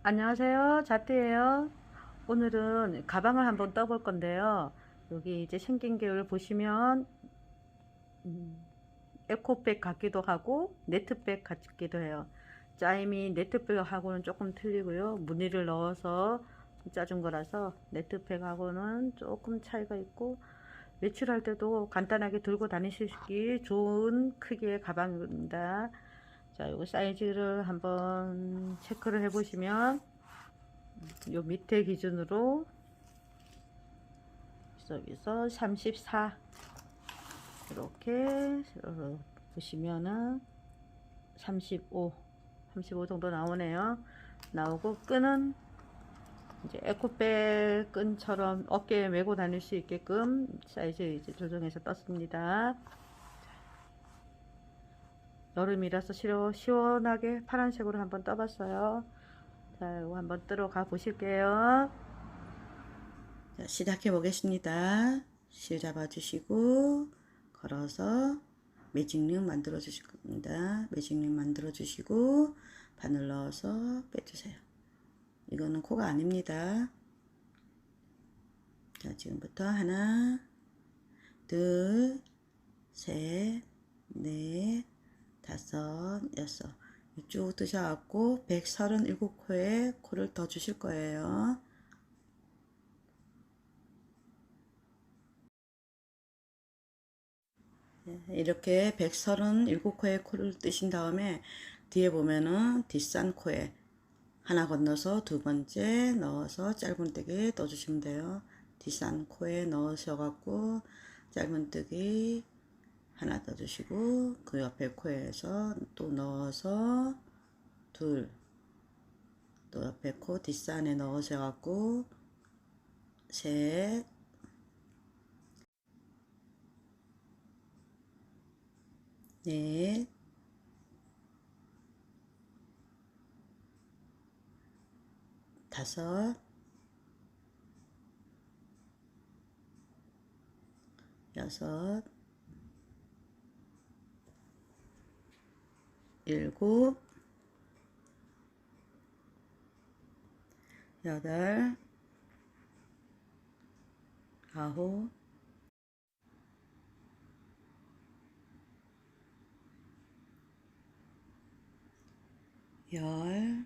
안녕하세요. 자트예요. 오늘은 가방을 한번 떠볼 건데요. 여기 이제 생긴 게 보시면 에코백 같기도 하고 네트백 같기도 해요. 짜임이 네트백하고는 조금 틀리고요. 무늬를 넣어서 짜준 거라서 네트백하고는 조금 차이가 있고 외출할 때도 간단하게 들고 다니시기 좋은 크기의 가방입니다. 자, 요 사이즈를 한번 체크를 해 보시면 요 밑에 기준으로 여기서 34 이렇게 보시면은 35 정도 나오네요. 나오고 끈은 이제 에코백 끈처럼 어깨에 메고 다닐 수 있게끔 사이즈 이제 조정해서 떴습니다. 여름이라서 시원하게 파란색으로 한번 떠봤어요. 자, 이거 한번 들어가 보실게요. 자, 시작해 보겠습니다. 실 잡아주시고 걸어서 매직링 만들어 주실 겁니다. 매직링 만들어 주시고 바늘 넣어서 빼주세요. 이거는 코가 아닙니다. 자, 지금부터 하나, 둘, 셋, 넷, 다섯, 여섯 쭉 뜨셔갖고 137코에 코를 더 주실 거예요. 이렇게 137코에 코를 뜨신 다음에 뒤에 보면은 뒷산 코에 하나 건너서 두 번째 넣어서 짧은뜨기 떠주시면 돼요. 뒷산 코에 넣으셔갖고 짧은뜨기 하나 떠주시고 그 옆에 코에서 또 넣어서 둘, 또 옆에 코 뒷산에 넣으셔갖고 셋, 넷, 다섯, 여섯, 일곱, 여덟, 아홉, 열,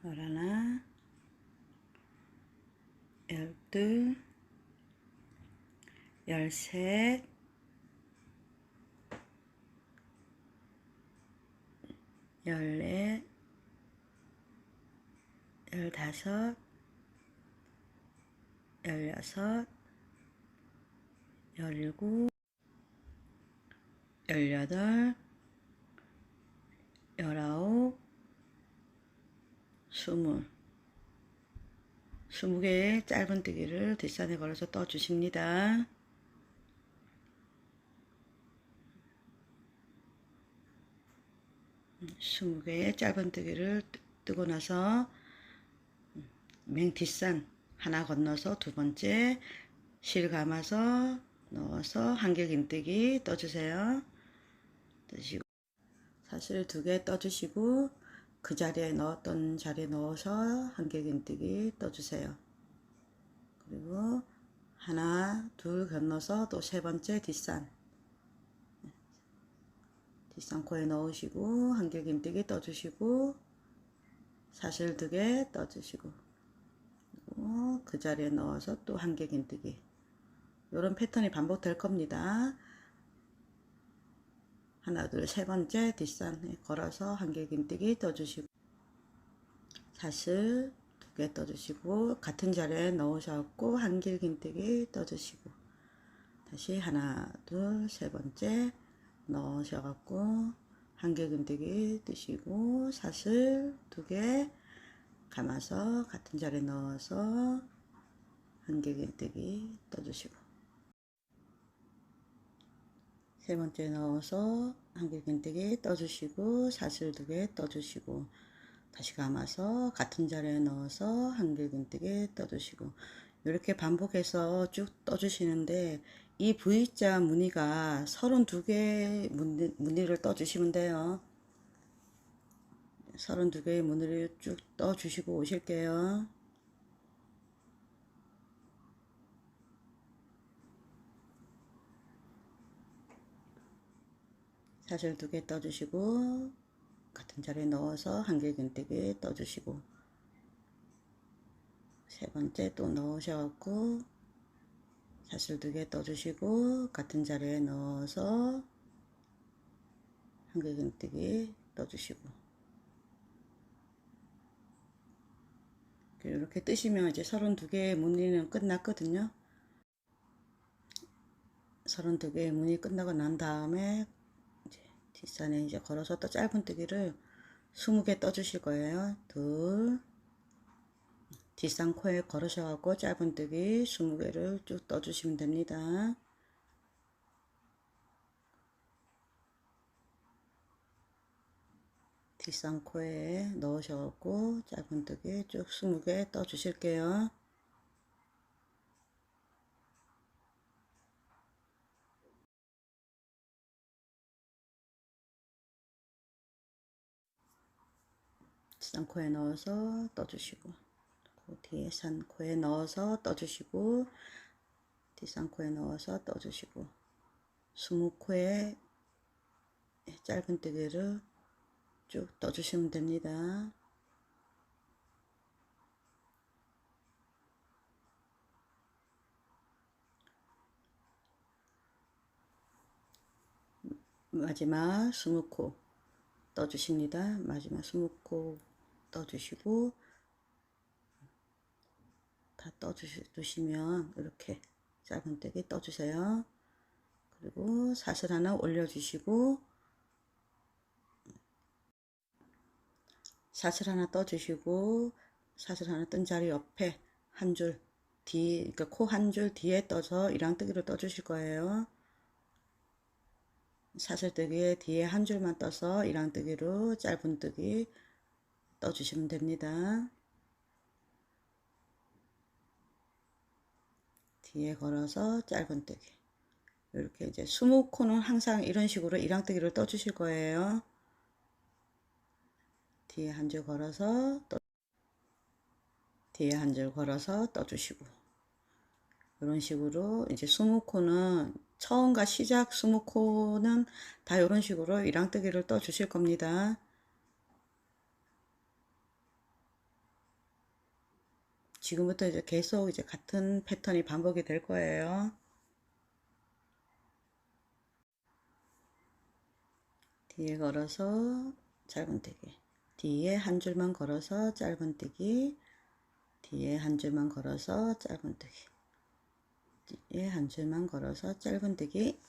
열하나, 열둘, 열셋, 열넷, 열다섯, 열여섯, 열일곱, 열여덟, 열아홉, 스물 20개의 짧은뜨기를 뒷산에 걸어서 떠주십니다. 20개의 짧은뜨기를 뜨고 나서 맨 뒷산 하나 건너서 두 번째 실 감아서 넣어서 한길긴뜨기 떠주세요. 뜨시고 사실 두 개 떠주시고 그 자리에 넣었던 자리에 넣어서 한길긴뜨기 떠주세요. 그리고 하나 둘 건너서 또 세 번째 뒷산 뒷산코에 넣으시고 한길긴뜨기 떠주시고 사실 두 개 떠주시고 그리고 그 자리에 넣어서 또 한길긴뜨기 이런 패턴이 반복될 겁니다. 하나 둘 세 번째 뒷산에 걸어서 한길긴뜨기 떠주시고 사슬 두 개 떠주시고 같은 자리에 넣으셨고 한길긴뜨기 떠주시고 다시 하나 둘 세 번째 넣으셔갖고 한길긴뜨기 뜨시고 사슬 두 개 감아서 같은 자리에 넣어서 한길긴뜨기 떠주시고 세 번째 넣어서 한길긴뜨기 떠주시고 사슬 두 개 떠주시고 다시 감아서 같은 자리에 넣어서 한길긴뜨기 떠주시고 이렇게 반복해서 쭉 떠주시는데 이 V자 무늬가 32개 무늬를 떠주시면 돼요. 32개의 무늬를 쭉 떠주시고 오실게요. 사슬 2개 떠주시고 같은 자리에 넣어서 한길긴뜨기 떠주시고 세 번째 또 넣으셔갖고 사슬 2개 떠주시고 같은 자리에 넣어서 한길긴뜨기 떠주시고 이렇게 뜨시면 이제 32개의 무늬는 끝났거든요. 32개의 무늬 끝나고 난 다음에 이제 뒷선에 이제 걸어서 또 짧은뜨기를 20개 떠주실 거예요. 둘, 뒷선 코에 걸으셔갖고 짧은뜨기 20개를 쭉 떠주시면 됩니다. 뒷선 코에 넣으셔갖고 짧은뜨기 쭉 20개 떠주실게요. 뒷선 코에 넣어서 떠주시고 그 뒤에 선 코에 넣어서 떠주시고 뒷선 코에 넣어서 떠주시고 20코에 짧은뜨기를 쭉 떠주시면 됩니다. 마지막 20코 떠주십니다. 마지막 20코 떠주시고 다 떠주시면 이렇게 짧은뜨기 떠주세요. 그리고 사슬 하나 올려주시고 사슬 하나 떠주시고 사슬 하나 뜬 자리 옆에 한 줄 뒤, 그러니까 코 한 줄 뒤에 떠서 이랑뜨기로 떠주실 거예요. 사슬뜨기에 뒤에 한 줄만 떠서 이랑뜨기로 짧은뜨기 떠주시면 됩니다. 뒤에 걸어서 짧은뜨기 이렇게 이제 20코는 항상 이런 식으로 이랑뜨기를 떠주실 거예요. 뒤에 한 줄 걸어서 뒤에 한 줄 걸어서 떠주시고 이런 식으로 이제 20코는 처음과 시작 20코는 다 이런 식으로 이랑뜨기를 떠 주실 겁니다. 지금부터 이제 계속 이제 같은 패턴이 반복이 될 거예요. 뒤에 걸어서 짧은뜨기 뒤에 한 줄만 걸어서 짧은뜨기 뒤에 한 줄만 걸어서 짧은뜨기 뒤에 한 줄만 걸어서 짧은뜨기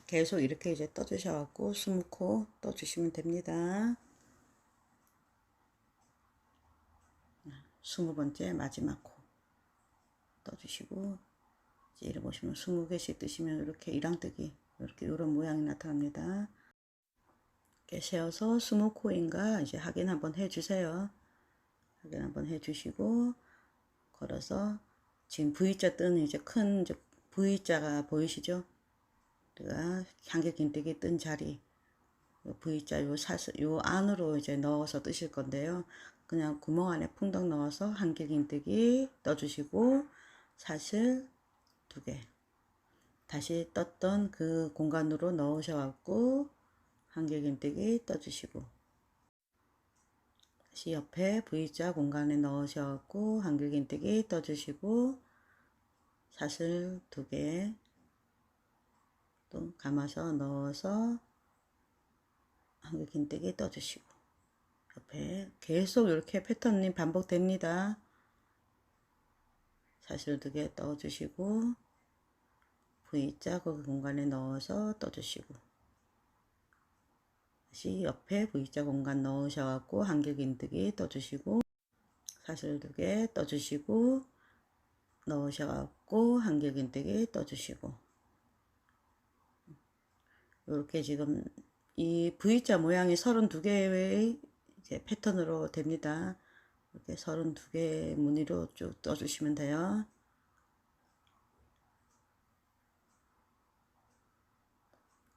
계속 이렇게 이제 떠주셔갖고 20코 떠주시면 됩니다. 20번째 마지막 코 떠주시고 이제 이렇게 보시면 20개씩 뜨시면 이렇게 이랑뜨기 이렇게 이런 모양이 나타납니다. 이렇게 세어서 20코인가 이제 확인 한번 해주세요. 확인 한번 해주시고 걸어서 지금 V자 뜬 이제 큰 이제 V자가 보이시죠? 우리가 한길긴뜨기 뜬 자리 V자 요 사슬 요 안으로 이제 넣어서 뜨실 건데요. 그냥 구멍 안에 풍덩 넣어서 한길긴뜨기 떠주시고 사슬 2개 다시 떴던 그 공간으로 넣으셔갖고 한길긴뜨기 떠주시고 다시 옆에 V자 공간에 넣으셔갖고 한길긴뜨기 떠주시고 사슬 2개 또 감아서 넣어서 한길긴뜨기 떠주시고 옆에 계속 이렇게 패턴이 반복됩니다. 사슬 2개 떠주시고 V자 그 공간에 넣어서 떠주시고 다시 옆에 V자 공간 넣으셔갖고 한길긴뜨기 떠주시고 사슬 2개 떠주시고 넣으셔갖고 한길긴뜨기 떠주시고 이렇게 지금 이 V자 모양이 32개의 이제 패턴으로 됩니다. 이렇게 32개 무늬로 쭉 떠주시면 돼요.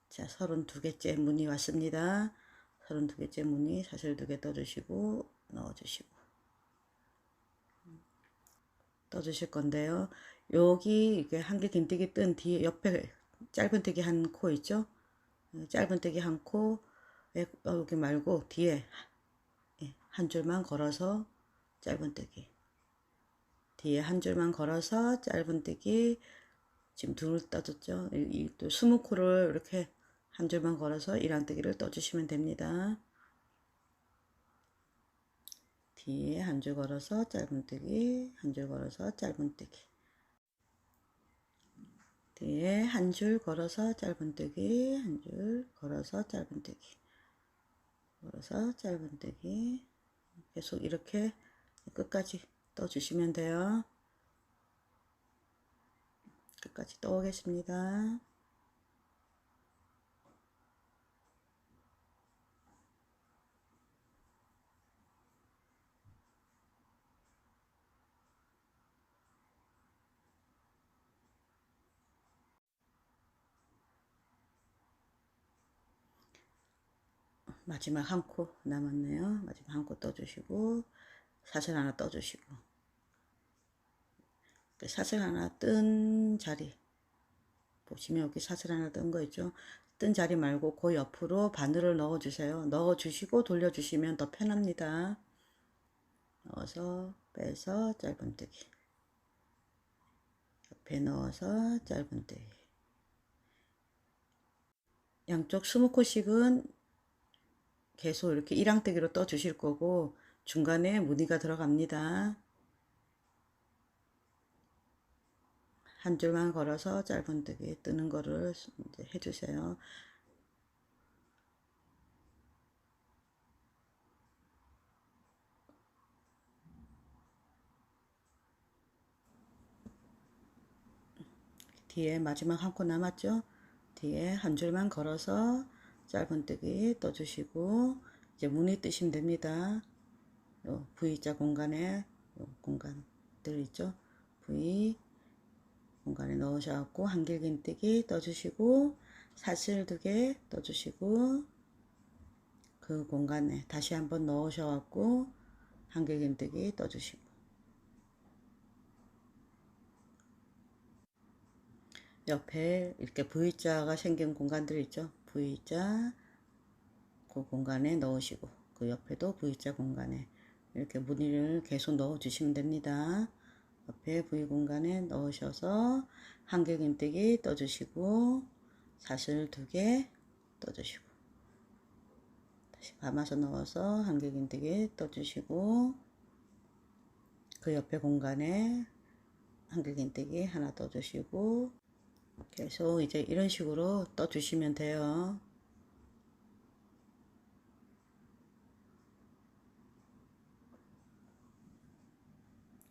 자, 32개째 무늬 왔습니다. 32개째 무늬 사슬 2개 떠주시고 넣어주시고 떠주실 건데요. 여기 이게 한길 긴뜨기 뜬 뒤에 옆에 짧은뜨기 한 코 있죠? 짧은뜨기 한 코, 여기 말고 뒤에 한 줄만 걸어서 짧은뜨기, 뒤에 한 줄만 걸어서 짧은뜨기, 지금 둘 떠줬죠? 또 20코를 이렇게 한 줄만 걸어서 1항뜨기를 떠주시면 됩니다. 뒤에 한 줄 걸어서 짧은뜨기, 한 줄 걸어서 짧은뜨기, 뒤에 한 줄 걸어서 짧은뜨기, 한 줄 걸어서 짧은뜨기, 걸어서 짧은뜨기, 계속 이렇게 끝까지 떠주시면 돼요. 끝까지 떠오겠습니다. 마지막 한 코 남았네요. 마지막 한 코 떠주시고 사슬 하나 떠주시고 사슬 하나 뜬 자리 보시면 여기 사슬 하나 뜬 거 있죠. 뜬 자리 말고 그 옆으로 바늘을 넣어 주세요. 넣어 주시고 돌려 주시면 더 편합니다. 넣어서 빼서 짧은뜨기, 옆에 넣어서 짧은뜨기, 양쪽 20코씩은 계속 이렇게 1항뜨기로 떠 주실 거고 중간에 무늬가 들어갑니다. 한 줄만 걸어서 짧은뜨기 뜨는 거를 이제 해주세요. 뒤에 마지막 한 코 남았죠? 뒤에 한 줄만 걸어서 짧은뜨기 떠주시고 이제 무늬 뜨시면 됩니다. 요 V자 공간에 요 공간들 있죠? V 공간에 넣으셔갖고 한길긴뜨기 떠주시고 사슬 2개 떠주시고 그 공간에 다시 한번 넣으셔갖고 한길긴뜨기 떠주시고 옆에 이렇게 V자가 생긴 공간들 있죠? V자 그 공간에 넣으시고 그 옆에도 V자 공간에 이렇게 무늬를 계속 넣어 주시면 됩니다. 옆에 V 공간에 넣으셔서 한길긴뜨기 떠주시고 사슬 2개 떠주시고 다시 감아서 넣어서 한길긴뜨기 떠주시고 그 옆에 공간에 한길긴뜨기 하나 떠주시고 계속 이제 이런 식으로 떠주시면 돼요.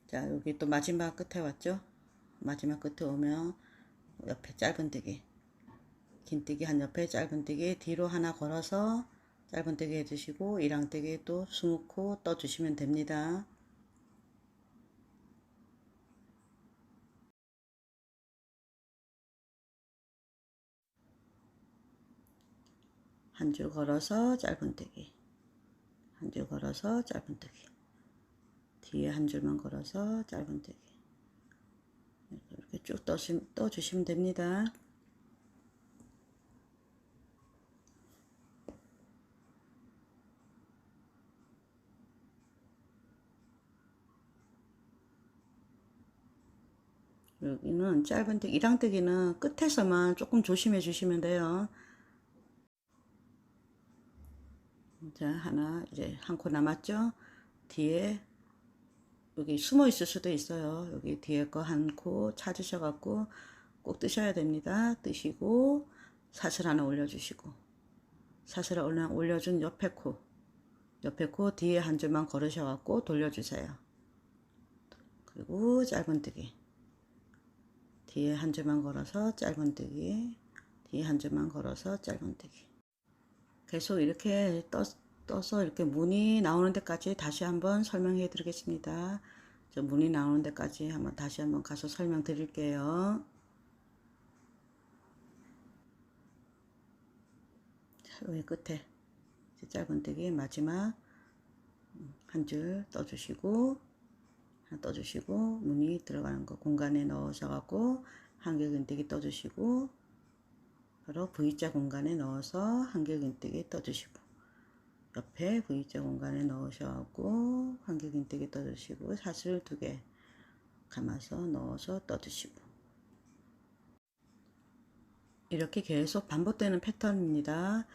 자, 여기 또 마지막 끝에 왔죠? 마지막 끝에 오면 옆에 짧은뜨기, 긴뜨기 한 옆에 짧은뜨기 뒤로 하나 걸어서 짧은뜨기 해주시고 1항뜨기 또 20코 떠주시면 됩니다. 한 줄 걸어서 짧은뜨기, 한 줄 걸어서 짧은뜨기, 뒤에 한 줄만 걸어서 짧은뜨기 이렇게 쭉 떠주시면 됩니다. 여기는 짧은뜨기 1항뜨기는 끝에서만 조금 조심해 주시면 돼요. 자, 하나 이제 한 코 남았죠? 뒤에 여기 숨어 있을 수도 있어요. 여기 뒤에 거 한 코 찾으셔 갖고 꼭 뜨셔야 됩니다. 뜨시고 사슬 하나 올려주시고 사슬 하나 올려준 옆에 코 뒤에 한 줄만 걸으셔 갖고 돌려주세요. 그리고 짧은뜨기 뒤에 한 줄만 걸어서 짧은뜨기 뒤에 한 줄만 걸어서 짧은뜨기 계속 이렇게 떠서 이렇게 무늬 나오는 데까지 다시 한번 설명해 드리겠습니다. 저 무늬 나오는 데까지 다시 한번 가서 설명 드릴게요. 여기 끝에 짧은뜨기 마지막 한 줄 떠주시고, 하나 떠주시고, 무늬 들어가는 거 공간에 넣으셔 갖고 한길긴뜨기 떠주시고, 바로 V자 공간에 넣어서 한길긴뜨기 떠주시고, 옆에 V자 공간에 넣으셔갖고 한길긴뜨기 떠주시고, 사슬 2개 감아서 넣어서 떠주시고, 이렇게 계속 반복되는 패턴입니다.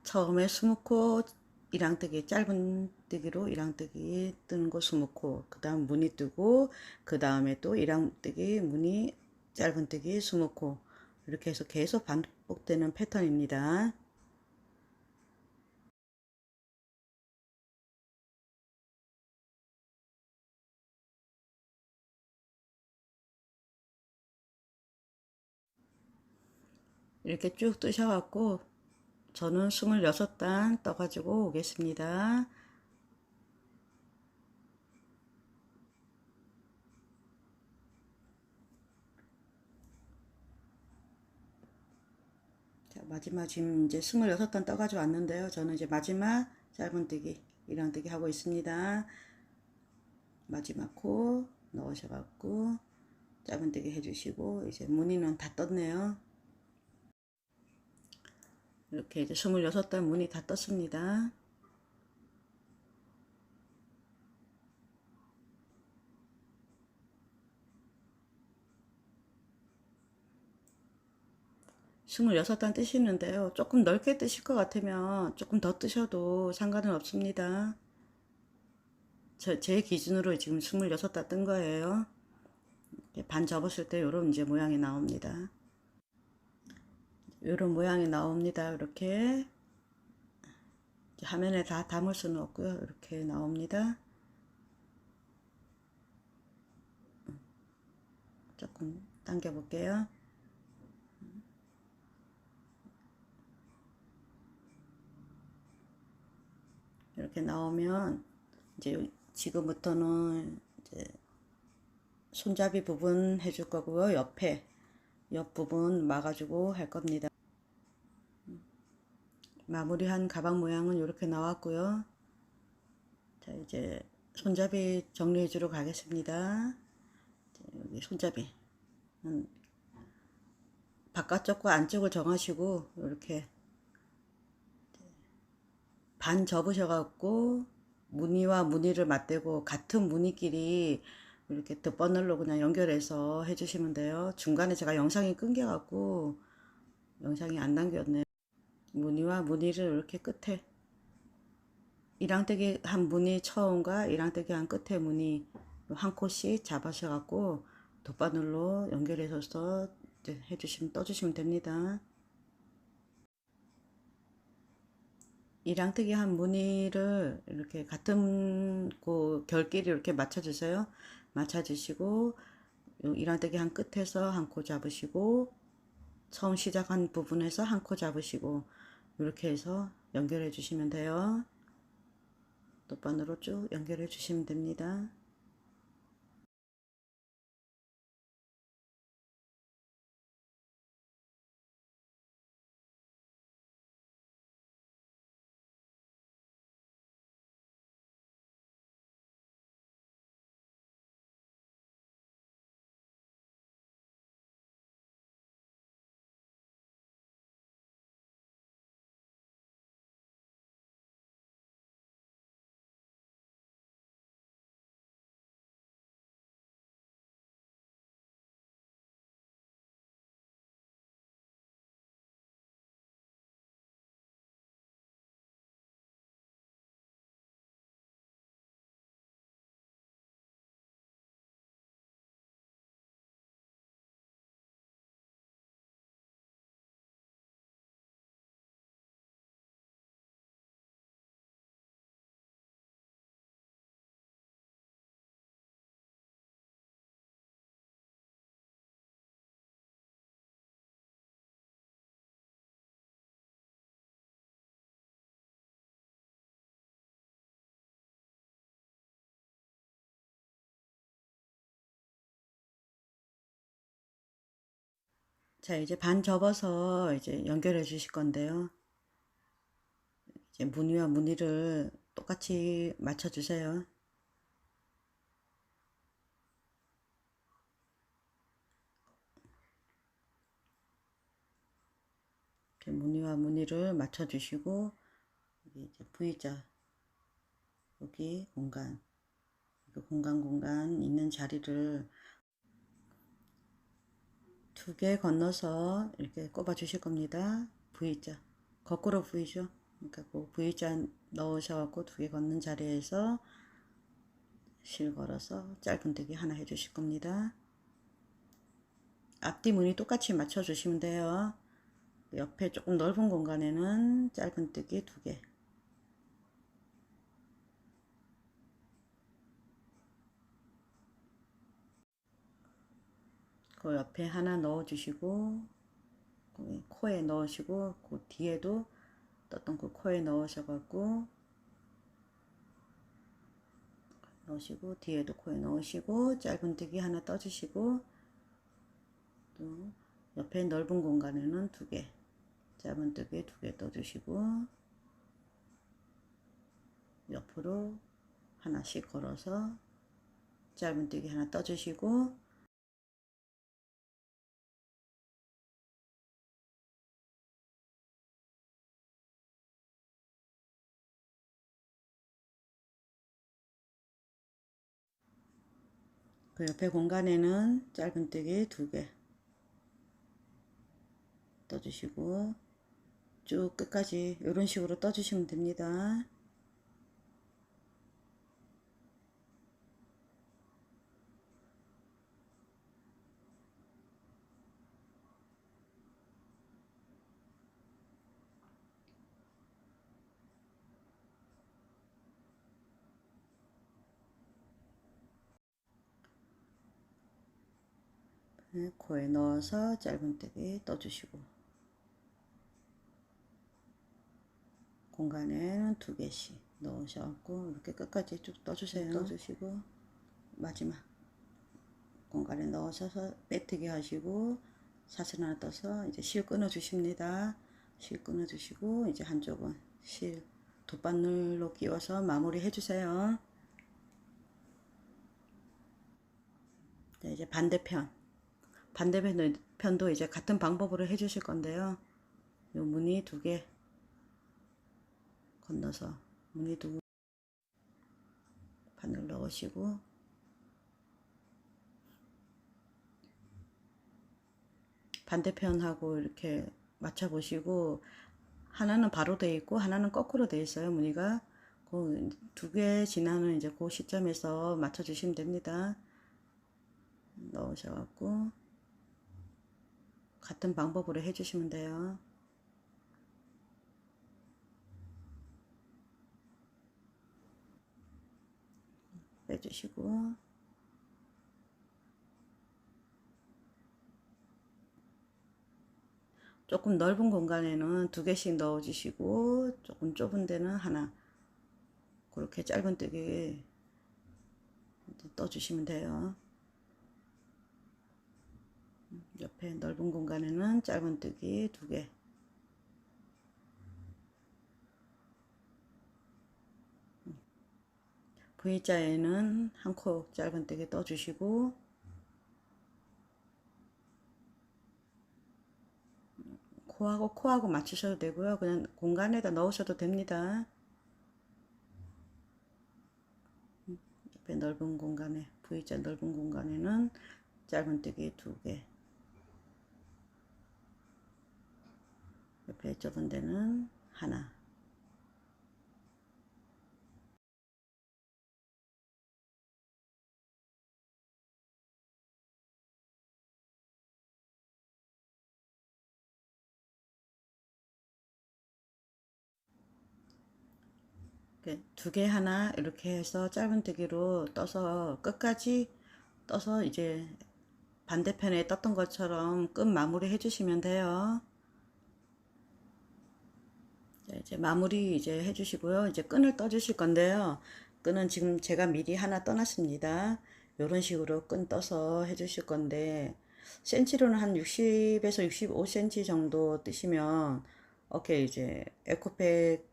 처음에 20코 이랑뜨기, 짧은 뜨기로 이랑뜨기 뜨는 거 20코, 그 다음 무늬 뜨고, 그 다음에 또 이랑뜨기, 무늬, 짧은뜨기 20코, 이렇게 해서 계속 반복되는 패턴입니다. 이렇게 쭉 뜨셔갖고 저는 26단 떠가지고 오겠습니다. 자, 마지막 지금 이제 26단 떠가지고 왔는데요. 저는 이제 마지막 짧은뜨기, 이랑뜨기 하고 있습니다. 마지막 코 넣으셔갖고 짧은뜨기 해주시고, 이제 무늬는 다 떴네요. 이렇게 이제 26단 무늬 다 떴습니다. 스물여섯 단 뜨시는데요. 조금 넓게 뜨실 것 같으면 조금 더 뜨셔도 상관은 없습니다. 제 기준으로 지금 26단 뜬 거예요. 반 접었을 때 요런 이제 모양이 나옵니다. 요런 모양이 나옵니다. 이렇게 화면에 다 담을 수는 없고요. 이렇게 나옵니다. 조금 당겨 볼게요. 이렇게 나오면 이제 지금부터는 이제 손잡이 부분 해줄 거고요. 옆 부분 막아주고 할 겁니다. 마무리한 가방 모양은 이렇게 나왔고요. 자, 이제 손잡이 정리해 주러 가겠습니다. 여기 손잡이 바깥쪽과 안쪽을 정하시고 이렇게 반 접으셔 갖고 무늬와 무늬를 맞대고 같은 무늬끼리 이렇게 덧바늘로 그냥 연결해서 해주시면 돼요. 중간에 제가 영상이 끊겨 갖고 영상이 안 남겼네요. 무늬와 무늬를 이렇게 끝에 이랑뜨기 한 무늬 처음과 이랑뜨기 한 끝에 무늬 한 콧씩 잡으셔 갖고 덧바늘로 연결해서 해주시면 떠주시면 됩니다. 이랑뜨기 한 무늬를 이렇게 같은 그 결끼리 이렇게 맞춰주세요. 맞춰주시고 이랑뜨기 한 끝에서 한 코 잡으시고 처음 시작한 부분에서 한 코 잡으시고 이렇게 해서 연결해 주시면 돼요. 돗바늘로 쭉 연결해 주시면 됩니다. 자, 이제 반 접어서 이제 연결해 주실 건데요. 이제 무늬와 무늬를 똑같이 맞춰주세요. 무늬와 무늬를 맞춰주시고, 여기 이제 V자, 여기 공간, 공간 있는 자리를 2개 건너서 이렇게 꼽아 주실 겁니다. V자, 거꾸로 V죠. 그러니까 그 V자 넣으셔갖고 2개 걷는 자리에서 실 걸어서 짧은뜨기 하나 해주실 겁니다. 앞뒤 무늬 똑같이 맞춰주시면 돼요. 옆에 조금 넓은 공간에는 짧은뜨기 2개. 그 옆에 하나 넣어주시고, 코에 넣으시고, 그 뒤에도 떴던 그 코에 넣으셔갖고, 뒤에도 코에 넣으시고, 짧은뜨기 하나 떠주시고, 또 옆에 넓은 공간에는 2개, 짧은뜨기 2개 떠주시고, 옆으로 하나씩 걸어서 짧은뜨기 하나 떠주시고, 그 옆에 공간에는 짧은뜨기 2개 떠주시고, 쭉 끝까지 이런 식으로 떠주시면 됩니다. 코에 넣어서 짧은뜨기 떠주시고, 공간에는 2개씩 넣으셔갖고 이렇게 끝까지 쭉 떠주세요. 떠주시고, 마지막 공간에 넣으셔서 빼뜨기 하시고, 사슬 하나 떠서 이제 실 끊어 주십니다. 실 끊어 주시고, 이제 한쪽은 실 돗바늘로 끼워서 마무리 해주세요. 네, 이제 반대편도 이제 같은 방법으로 해주실 건데요. 요 무늬 2개 건너서 무늬 2개 바늘 넣으시고, 반대편하고 이렇게 맞춰 보시고, 하나는 바로 돼 있고 하나는 거꾸로 돼 있어요. 무늬가 그 2개 지나는 이제 그 시점에서 맞춰 주시면 됩니다. 넣으셔갖고 같은 방법으로 해주시면 돼요. 빼주시고, 조금 넓은 공간에는 2개씩 넣어주시고, 조금 좁은 데는 하나, 그렇게 짧은뜨기 떠주시면 돼요. 옆에 넓은 공간에는 짧은뜨기 2개, V자에는 한 코 짧은뜨기 떠주시고, 코하고 맞추셔도 되고요. 그냥 공간에다 넣으셔도 됩니다. 옆에 넓은 공간에, V자 넓은 공간에는 짧은뜨기 2개, 옆에 좁은 데는 하나. 이렇게 2개 하나 이렇게 해서 짧은뜨기로 떠서 끝까지 떠서 이제 반대편에 떴던 것처럼 끝 마무리 해주시면 돼요. 이제 마무리 이제 해주시고요. 이제 끈을 떠주실 건데요. 끈은 지금 제가 미리 하나 떠놨습니다. 이런 식으로 끈 떠서 해주실 건데, 센치로는 한 60에서 65cm 정도 뜨시면, 이렇게 이제 에코백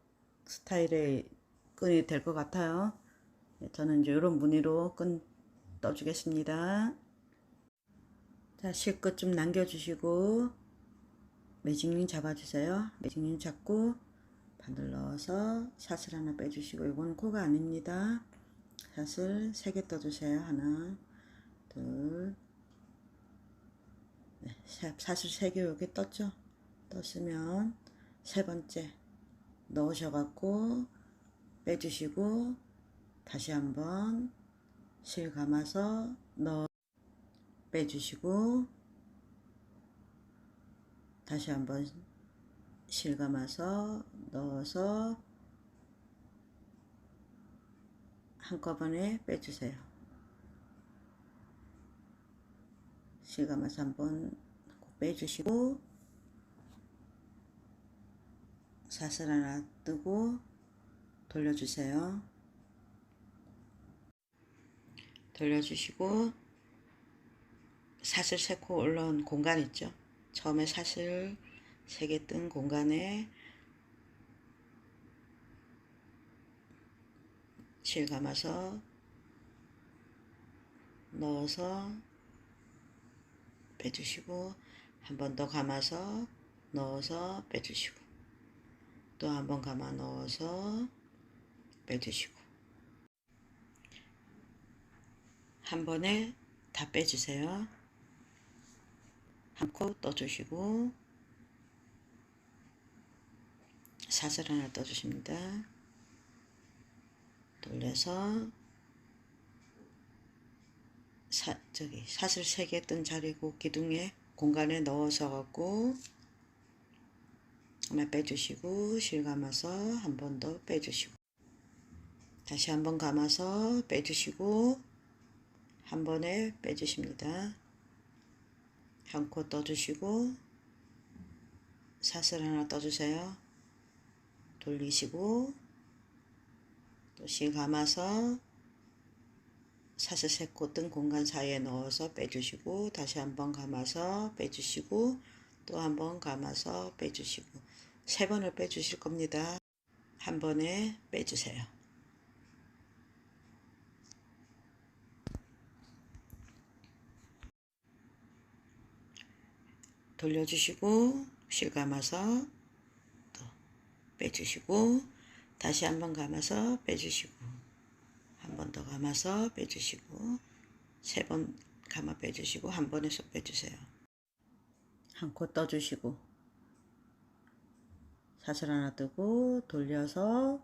스타일의 끈이 될 것 같아요. 저는 이제 이런 무늬로 끈 떠주겠습니다. 자, 실끝 좀 남겨주시고 매직링 잡아주세요. 매직링 잡고 반을 넣어서 샷을 하나 빼주시고, 이거는 코가 아닙니다. 샷을 3개 떠주세요. 하나, 둘, 네, 샷을 3개 이렇게 떴죠. 떴으면 세 번째 넣으셔갖고 빼주시고 다시 한번 실 감아서 빼주시고 다시 한번 실 감아서 넣어서 한꺼번에 빼주세요. 실 감아서 한번 빼주시고 사슬 하나 뜨고 돌려주세요. 돌려주시고 사슬 3코 올라온 공간 있죠. 처음에 사슬 3개 뜬 공간에 실 감아서 넣어서 빼주시고 한 번 더 감아서 넣어서 빼주시고 또 한 번 감아 넣어서 빼주시고 한 번에 다 빼주세요. 한 코 떠주시고 사슬 하나 떠주십니다. 돌려서 사슬 3개 뜬 자리고 기둥에 공간에 넣어서 갖고 하나 빼주시고 실 감아서 한 번 더 빼주시고 다시 한 번 감아서 빼주시고 한 번에 빼주십니다. 한 코 떠주시고 사슬 하나 떠주세요. 돌리시고 또 실 감아서 사슬 3코 뜬 공간 사이에 넣어서 빼주시고 다시 한번 감아서 빼주시고 또 한 번 감아서 빼주시고 3번을 빼주실 겁니다. 한 번에 빼주세요. 돌려주시고 실 감아서 또 빼주시고 다시 한번 감아서 빼주시고 한 번 더 감아서 빼주시고 3번 감아 빼주시고 한 번에 쏙 빼주세요. 한 코 떠주시고 사슬 하나 뜨고 돌려서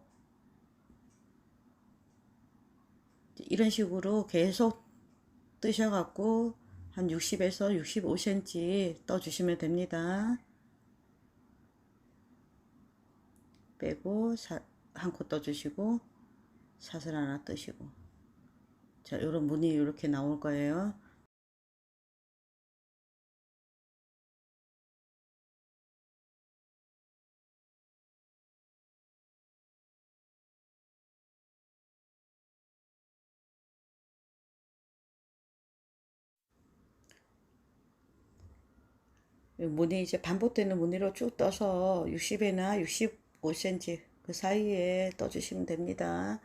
이런 식으로 계속 뜨셔갖고 한 60에서 65cm 떠주시면 됩니다. 빼고 한 코 떠주시고 사슬 하나 뜨시고 자, 요런 무늬 이렇게 나올 거예요. 무늬 이제 반복되는 무늬로 쭉 떠서 60에나 65cm 그 사이에 떠주시면 됩니다.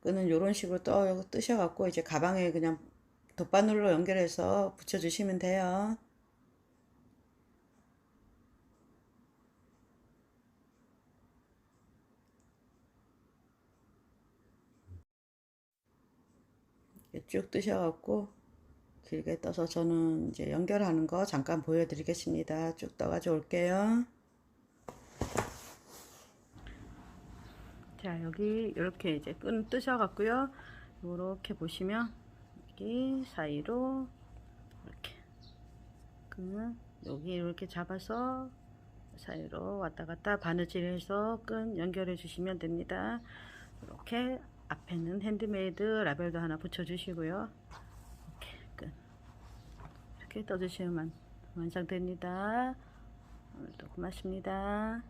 끈은 요런 식으로 뜨셔갖고 이제 가방에 그냥 돗바늘로 연결해서 붙여주시면 돼요. 쭉 뜨셔갖고 길게 떠서 저는 이제 연결하는 거 잠깐 보여드리겠습니다. 쭉 떠가지고 올게요. 자, 여기 이렇게 이제 끈 뜨셔갖고요. 이렇게 보시면 여기 사이로 이렇게 끈 여기 이렇게 잡아서 사이로 왔다 갔다 바느질해서 끈 연결해 주시면 됩니다. 이렇게 앞에는 핸드메이드 라벨도 하나 붙여 주시고요. 이렇게 끈 이렇게 떠주시면 완성됩니다. 오늘도 고맙습니다.